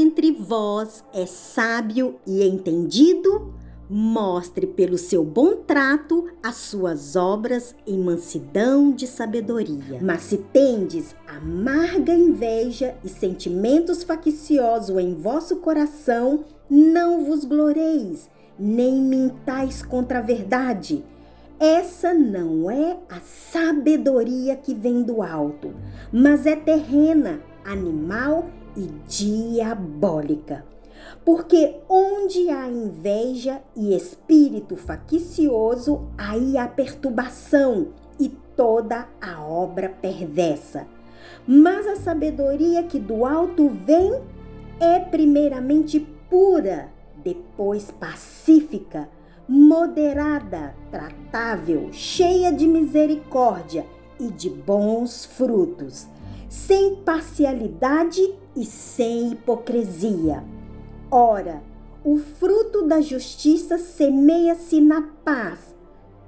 dentre vós é sábio e entendido? Mostre pelo seu bom trato as suas obras em mansidão de sabedoria. Mas se tendes amarga inveja e sentimentos facciosos em vosso coração, não vos gloreis, nem mintais contra a verdade. Essa não é a sabedoria que vem do alto, mas é terrena, animal e diabólica. Porque onde há inveja e espírito faccioso, aí há perturbação e toda a obra perversa. Mas a sabedoria que do alto vem é primeiramente pura, depois pacífica, moderada, tratável, cheia de misericórdia e de bons frutos, sem parcialidade e sem hipocrisia. Ora, o fruto da justiça semeia-se na paz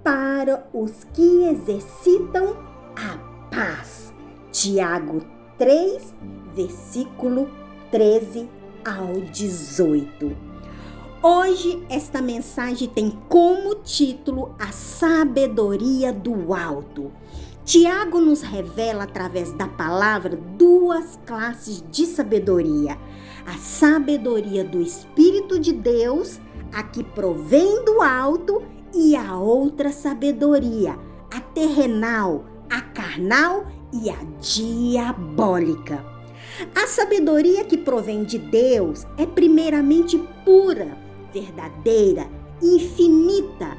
para os que exercitam a paz. Tiago 3, versículo 13 ao 18. Hoje esta mensagem tem como título a sabedoria do alto. Tiago nos revela através da palavra duas classes de sabedoria. A sabedoria do Espírito de Deus, a que provém do alto, e a outra sabedoria, a terrenal, a carnal e a diabólica. A sabedoria que provém de Deus é primeiramente pura, verdadeira, infinita.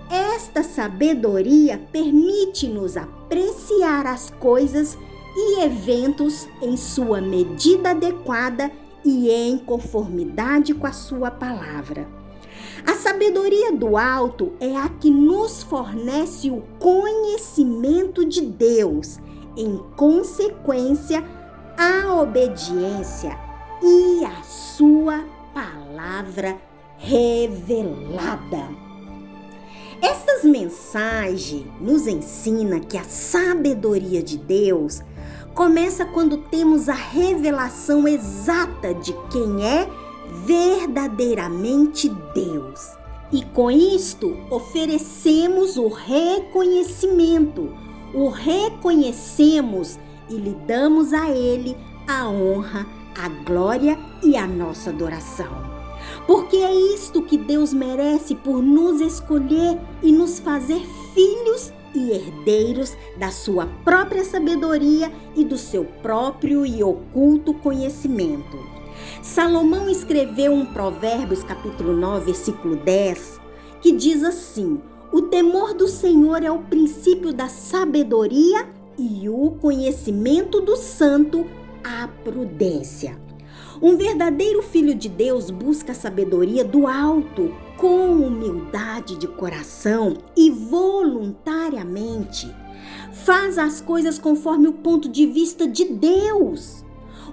Esta sabedoria permite-nos apreciar as coisas e eventos em sua medida adequada e em conformidade com a sua palavra. A sabedoria do alto é a que nos fornece o conhecimento de Deus, em consequência, a obediência e a sua palavra revelada. Estas mensagens nos ensinam que a sabedoria de Deus começa quando temos a revelação exata de quem é verdadeiramente Deus. E com isto oferecemos o reconhecimento. O reconhecemos e lhe damos a Ele a honra, a glória e a nossa adoração. Porque é isto que Deus merece por nos escolher e nos fazer filhos e herdeiros da sua própria sabedoria e do seu próprio e oculto conhecimento. Salomão escreveu um Provérbios capítulo 9, versículo 10, que diz assim: o temor do Senhor é o princípio da sabedoria e o conhecimento do santo a prudência. Um verdadeiro filho de Deus busca a sabedoria do alto com humildade de coração e voluntariamente. Faz as coisas conforme o ponto de vista de Deus.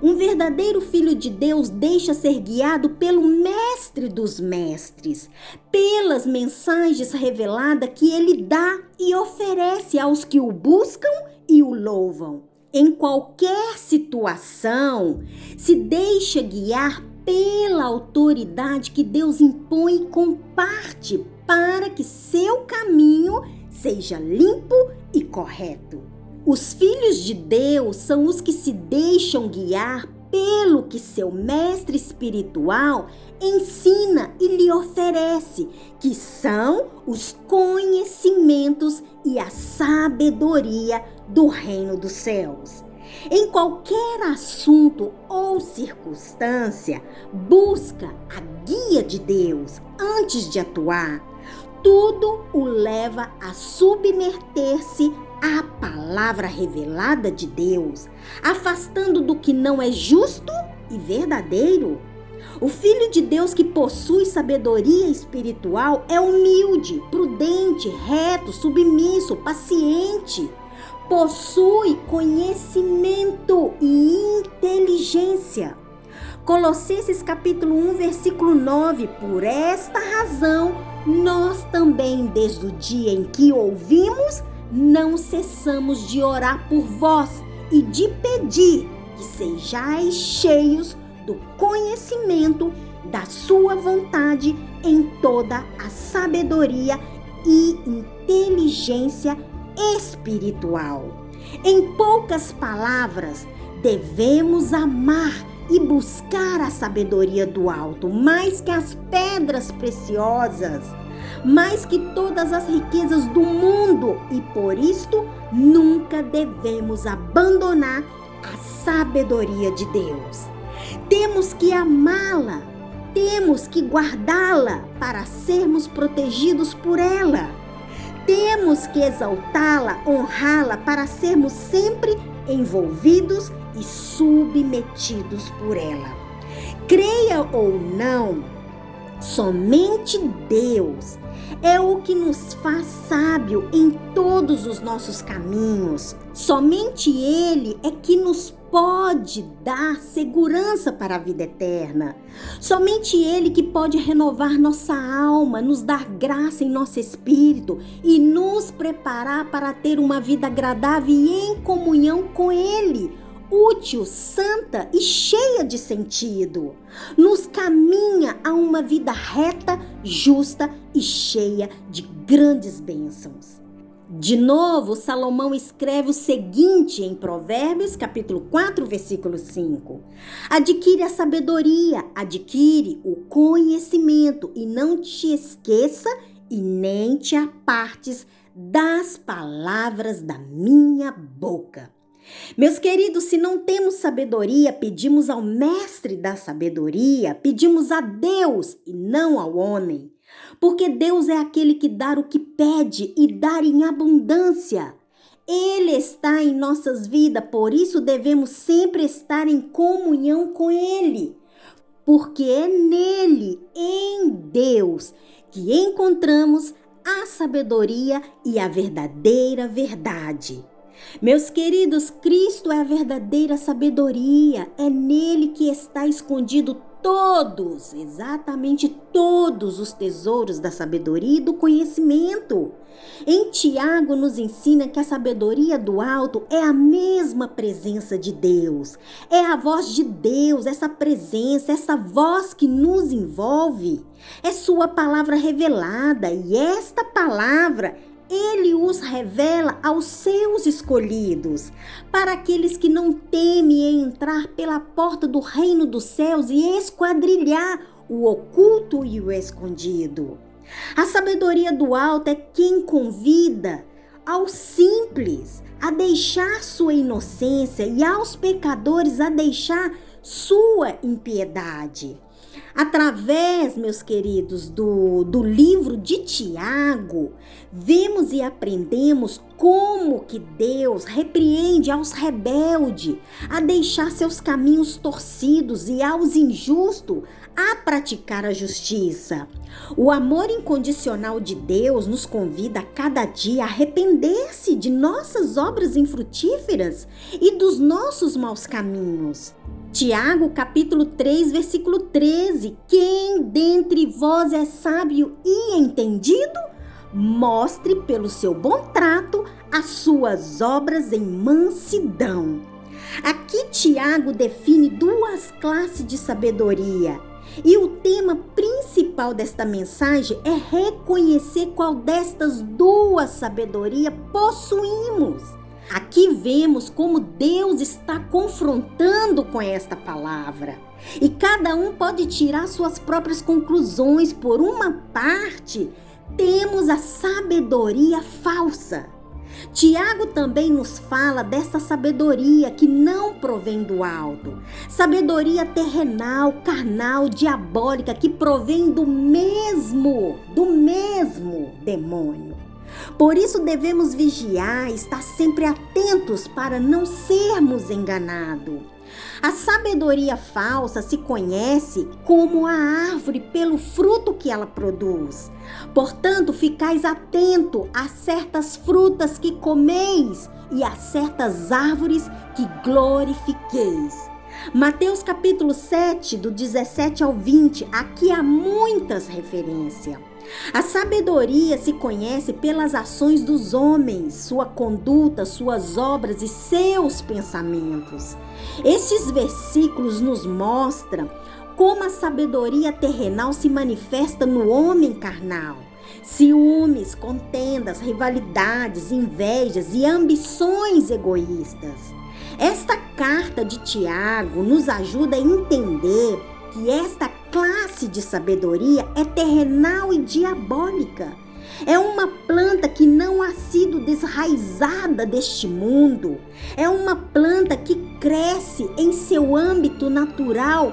Um verdadeiro filho de Deus deixa ser guiado pelo mestre dos mestres, pelas mensagens reveladas que ele dá e oferece aos que o buscam e o louvam. Em qualquer situação, se deixa guiar pela autoridade que Deus impõe e comparte para que seu caminho seja limpo e correto. Os filhos de Deus são os que se deixam guiar pelo que seu mestre espiritual ensina e lhe oferece, que são os conhecimentos e a sabedoria do reino dos céus. Em qualquer assunto ou circunstância, busca a guia de Deus antes de atuar. Tudo o leva a submeter-se à palavra revelada de Deus, afastando do que não é justo e verdadeiro. O filho de Deus que possui sabedoria espiritual é humilde, prudente, reto, submisso, paciente. Possui conhecimento e inteligência. Colossenses capítulo 1, versículo 9. Por esta razão, nós também, desde o dia em que ouvimos, não cessamos de orar por vós e de pedir que sejais cheios do conhecimento da sua vontade em toda a sabedoria e inteligência espiritual. Em poucas palavras, devemos amar e buscar a sabedoria do alto, mais que as pedras preciosas, mais que todas as riquezas do mundo, e por isto nunca devemos abandonar a sabedoria de Deus. Temos que amá-la, temos que guardá-la para sermos protegidos por ela. Temos que exaltá-la, honrá-la para sermos sempre envolvidos e submetidos por ela. Creia ou não, somente Deus é o que nos faz sábio em todos os nossos caminhos. Somente Ele é que nos pode dar segurança para a vida eterna. Somente Ele que pode renovar nossa alma, nos dar graça em nosso espírito e nos preparar para ter uma vida agradável e em comunhão com Ele, útil, santa e cheia de sentido. Nos caminha a uma vida reta, justa e cheia de grandes bênçãos. De novo, Salomão escreve o seguinte em Provérbios, capítulo 4, versículo 5. Adquire a sabedoria, adquire o conhecimento e não te esqueça e nem te apartes das palavras da minha boca. Meus queridos, se não temos sabedoria, pedimos ao mestre da sabedoria, pedimos a Deus e não ao homem. Porque Deus é aquele que dá o que pede e dá em abundância. Ele está em nossas vidas, por isso devemos sempre estar em comunhão com Ele. Porque é nele, em Deus, que encontramos a sabedoria e a verdadeira verdade. Meus queridos, Cristo é a verdadeira sabedoria. É nele que está escondido todos, exatamente todos os tesouros da sabedoria e do conhecimento. Em Tiago nos ensina que a sabedoria do alto é a mesma presença de Deus. É a voz de Deus, essa presença, essa voz que nos envolve. É sua palavra revelada e esta palavra Ele os revela aos seus escolhidos, para aqueles que não temem entrar pela porta do reino dos céus e esquadrilhar o oculto e o escondido. A sabedoria do alto é quem convida aos simples a deixar sua inocência e aos pecadores a deixar sua impiedade. Através, meus queridos, do livro de Tiago, vemos e aprendemos como que Deus repreende aos rebeldes a deixar seus caminhos torcidos e aos injustos a praticar a justiça. O amor incondicional de Deus nos convida a cada dia a arrepender-se de nossas obras infrutíferas e dos nossos maus caminhos. Tiago, capítulo 3, versículo 13. Quem dentre vós é sábio e entendido? Mostre pelo seu bom trato as suas obras em mansidão. Aqui Tiago define duas classes de sabedoria. E o tema principal desta mensagem é reconhecer qual destas duas sabedorias possuímos. Aqui vemos como Deus está confrontando com esta palavra. E cada um pode tirar suas próprias conclusões. Por uma parte, temos a sabedoria falsa. Tiago também nos fala dessa sabedoria que não provém do alto. Sabedoria terrenal, carnal, diabólica, que provém do mesmo demônio. Por isso devemos vigiar, estar sempre atentos para não sermos enganados. A sabedoria falsa se conhece como a árvore pelo fruto que ela produz. Portanto, ficais atento a certas frutas que comeis e a certas árvores que glorifiqueis. Mateus capítulo 7, do 17 ao 20, aqui há muitas referências. A sabedoria se conhece pelas ações dos homens, sua conduta, suas obras e seus pensamentos. Estes versículos nos mostram como a sabedoria terrenal se manifesta no homem carnal. Ciúmes, contendas, rivalidades, invejas e ambições egoístas. Esta carta de Tiago nos ajuda a entender que esta classe de sabedoria é terrenal e diabólica. É uma planta que não ha sido desraizada deste mundo. É uma planta que cresce em seu âmbito natural,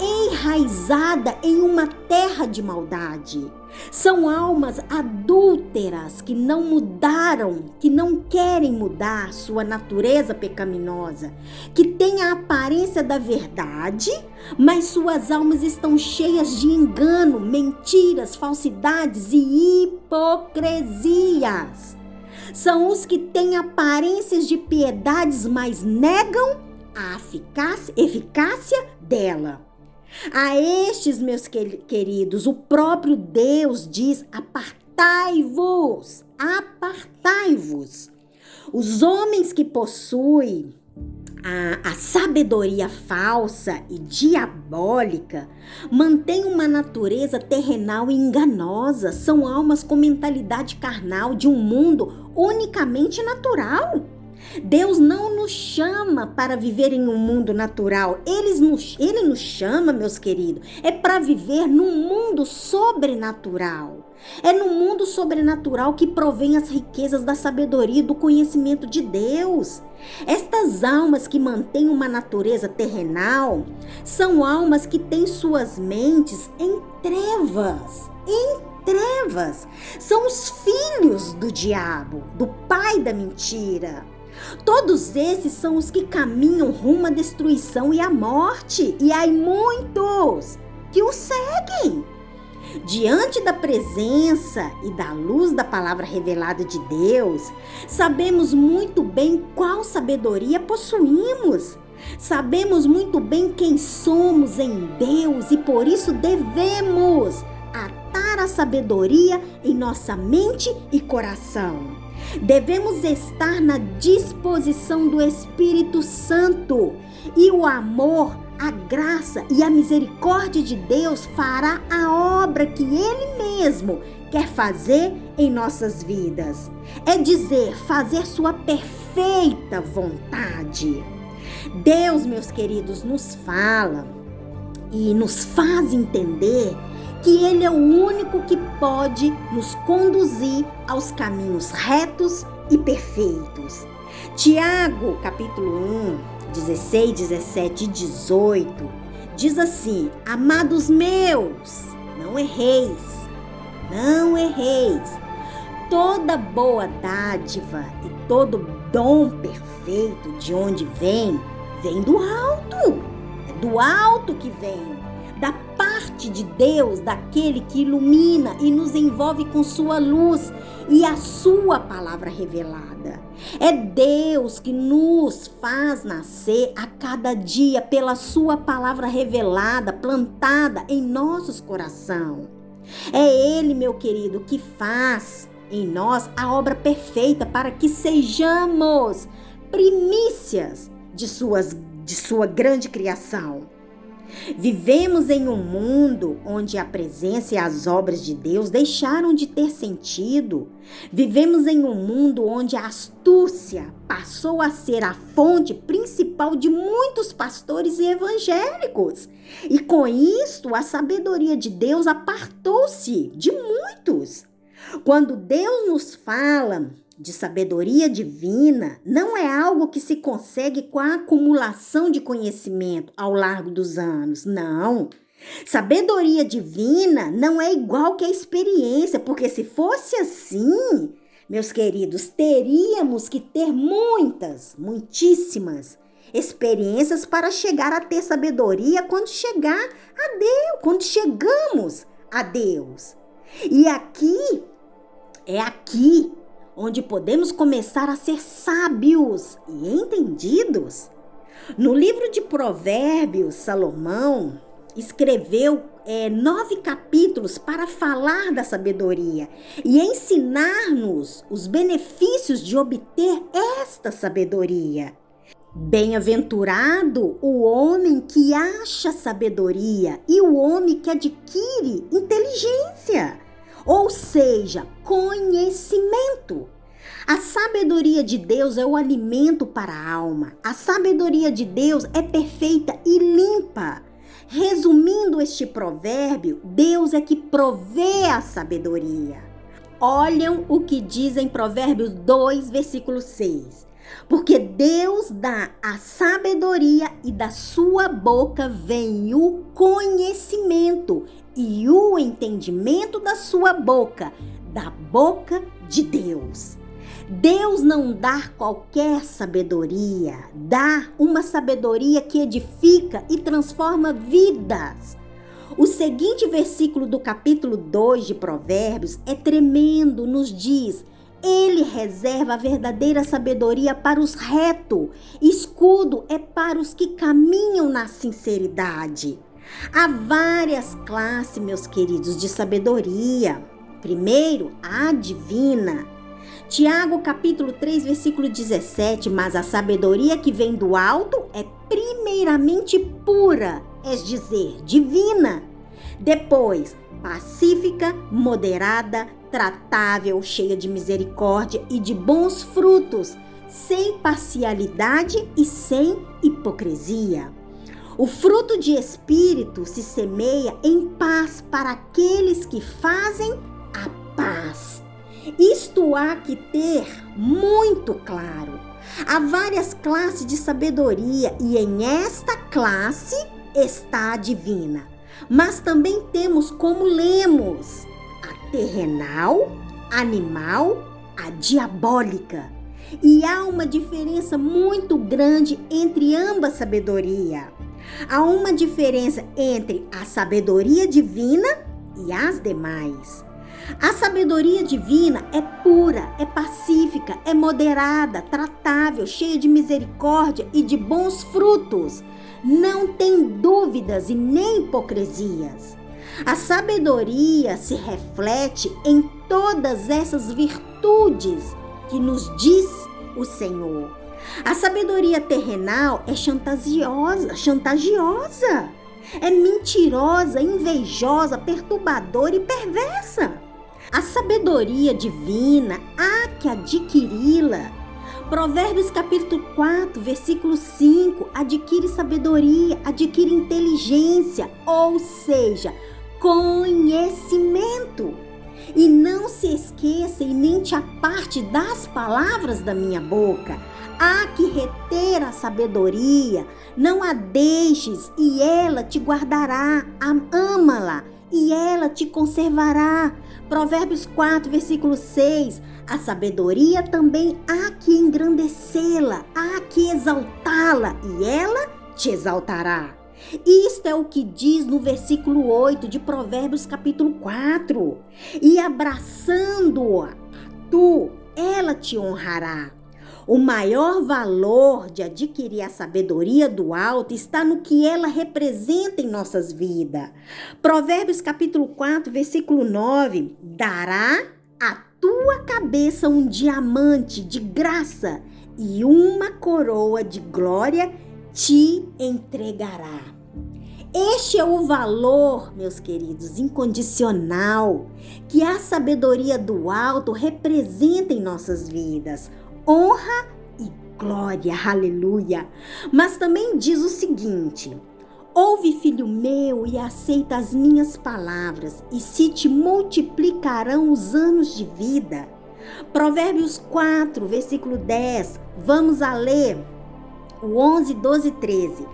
enraizada em uma terra de maldade. São almas adúlteras que não mudaram, que não querem mudar sua natureza pecaminosa, que têm a aparência da verdade, mas suas almas estão cheias de engano, mentiras, falsidades e hipocrisias. São os que têm aparências de piedades, mas negam a eficácia dela. A estes, meus queridos, o próprio Deus diz: apartai-vos, apartai-vos. Os homens que possuem a sabedoria falsa e diabólica mantêm uma natureza terrenal e enganosa. São almas com mentalidade carnal de um mundo unicamente natural. Deus não nos chama para viver em um mundo natural. Ele nos chama, meus queridos, é para viver num mundo sobrenatural. É no mundo sobrenatural que provém as riquezas da sabedoria e do conhecimento de Deus. Estas almas que mantêm uma natureza terrenal são almas que têm suas mentes em trevas. São os filhos do diabo, do pai da mentira. Todos esses são os que caminham rumo à destruição e à morte. E há muitos que o seguem. Diante da presença e da luz da palavra revelada de Deus, sabemos muito bem qual sabedoria possuímos. Sabemos muito bem quem somos em Deus e por isso devemos atar a sabedoria em nossa mente e coração. Devemos estar na disposição do Espírito Santo e o amor, a graça e a misericórdia de Deus fará a obra que Ele mesmo quer fazer em nossas vidas. É dizer, fazer sua perfeita vontade. Deus, meus queridos, nos fala e nos faz entender que Ele é o único que pode nos conduzir aos caminhos retos e perfeitos. Tiago, capítulo 1, 16, 17 e 18, diz assim: amados meus, não erreis. Toda boa dádiva e todo dom perfeito de onde vem do alto. É do alto que vem. Da parte de Deus, daquele que ilumina e nos envolve com sua luz e a sua palavra revelada. É Deus que nos faz nascer a cada dia pela sua palavra revelada, plantada em nossos corações. É Ele, meu querido, que faz em nós a obra perfeita para que sejamos primícias de sua grande criação. Vivemos em um mundo onde a presença e as obras de Deus deixaram de ter sentido. Vivemos em um mundo onde a astúcia passou a ser a fonte principal de muitos pastores e evangélicos. E com isto, a sabedoria de Deus apartou-se de muitos. Quando Deus nos fala de sabedoria divina, não é algo que se consegue com a acumulação de conhecimento ao largo dos anos, não. Sabedoria divina não é igual que a experiência, porque se fosse assim, meus queridos, teríamos que ter muitíssimas experiências para chegar a ter sabedoria quando chegamos a Deus. E é aqui onde podemos começar a ser sábios e entendidos. No livro de Provérbios, Salomão escreveu 9 capítulos para falar da sabedoria e ensinar-nos os benefícios de obter esta sabedoria. Bem-aventurado o homem que acha sabedoria e o homem que adquire inteligência, ou seja, conhecimento. A sabedoria de Deus é o alimento para a alma. A sabedoria de Deus é perfeita e limpa. Resumindo este provérbio, Deus é que provê a sabedoria. Olham o que diz em Provérbios 2, versículo 6. Porque Deus dá a sabedoria e da sua boca vem o conhecimento e o entendimento da sua boca, da boca de Deus. Deus não dá qualquer sabedoria, dá uma sabedoria que edifica e transforma vidas. O seguinte versículo do capítulo 2 de Provérbios é tremendo, nos diz: Ele reserva a verdadeira sabedoria para os retos, escudo é para os que caminham na sinceridade. Há várias classes, meus queridos, de sabedoria. Primeiro, a divina. Tiago capítulo 3, versículo 17, mas a sabedoria que vem do alto é primeiramente pura, é dizer, divina. Depois, pacífica, moderada, tratável, cheia de misericórdia e de bons frutos, sem parcialidade e sem hipocrisia. O fruto de espírito se semeia em paz para aqueles que fazem a paz. Isto há que ter muito claro. Há várias classes de sabedoria e em esta classe está a divina. Mas também temos, como lemos, a terrenal, animal, a diabólica. E há uma diferença muito grande entre ambas sabedorias. Há uma diferença entre a sabedoria divina e as demais. A sabedoria divina é pura, é pacífica, é moderada, tratável, cheia de misericórdia e de bons frutos. Não tem dúvidas e nem hipocrisias. A sabedoria se reflete em todas essas virtudes que nos diz o Senhor. A sabedoria terrenal é chantagiosa, é mentirosa, invejosa, perturbadora e perversa. A sabedoria divina há que adquiri-la. Provérbios capítulo 4, versículo 5, adquire sabedoria, adquire inteligência, ou seja, conhecimento. E não se esqueça e nem te aparte das palavras da minha boca. Há que reter a sabedoria, não a deixes e ela te guardará, ama-la e ela te conservará. Provérbios 4, versículo 6, a sabedoria também há que engrandecê-la, há que exaltá-la e ela te exaltará. Isto é o que diz no versículo 8 de Provérbios capítulo 4. E abraçando-a, ela te honrará. O maior valor de adquirir a sabedoria do alto está no que ela representa em nossas vidas. Provérbios capítulo 4, versículo 9, dará à tua cabeça um diamante de graça e uma coroa de glória te entregará. Este é o valor, meus queridos, incondicional, que a sabedoria do alto representa em nossas vidas. Honra e glória, aleluia. Mas também diz o seguinte: ouve, filho meu, e aceita as minhas palavras, e se te multiplicarão os anos de vida. Provérbios 4, versículo 10, vamos a ler o 11, 12 e 13.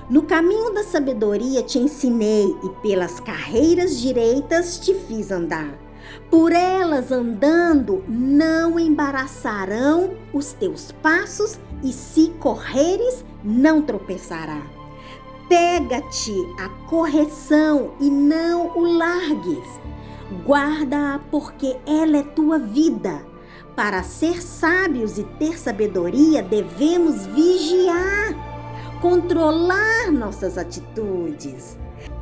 No caminho da sabedoria te ensinei, e pelas carreiras direitas te fiz andar. Por elas andando, não embaraçarão os teus passos, e se correres, não tropeçará. Pega-te a correção e não o largues. Guarda-a, porque ela é tua vida. Para ser sábios e ter sabedoria, devemos vigiar, controlar nossas atitudes.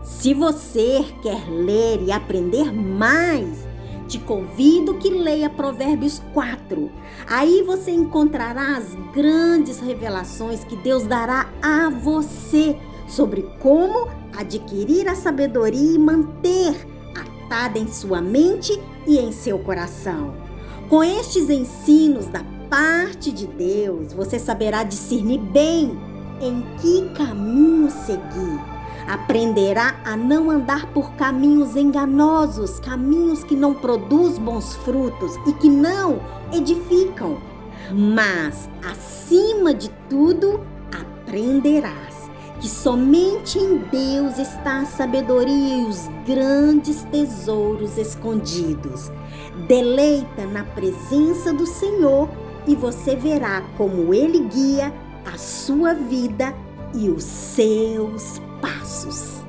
Se você quer ler e aprender mais, te convido que leia Provérbios 4. Aí você encontrará as grandes revelações que Deus dará a você sobre como adquirir a sabedoria e manter atada em sua mente e em seu coração. Com estes ensinos da parte de Deus, você saberá discernir bem em que caminho seguir. Aprenderá a não andar por caminhos enganosos, caminhos que não produzem bons frutos e que não edificam. Mas, acima de tudo, aprenderás que somente em Deus está a sabedoria e os grandes tesouros escondidos. Deleita na presença do Senhor e você verá como Ele guia a sua vida e os seus passos.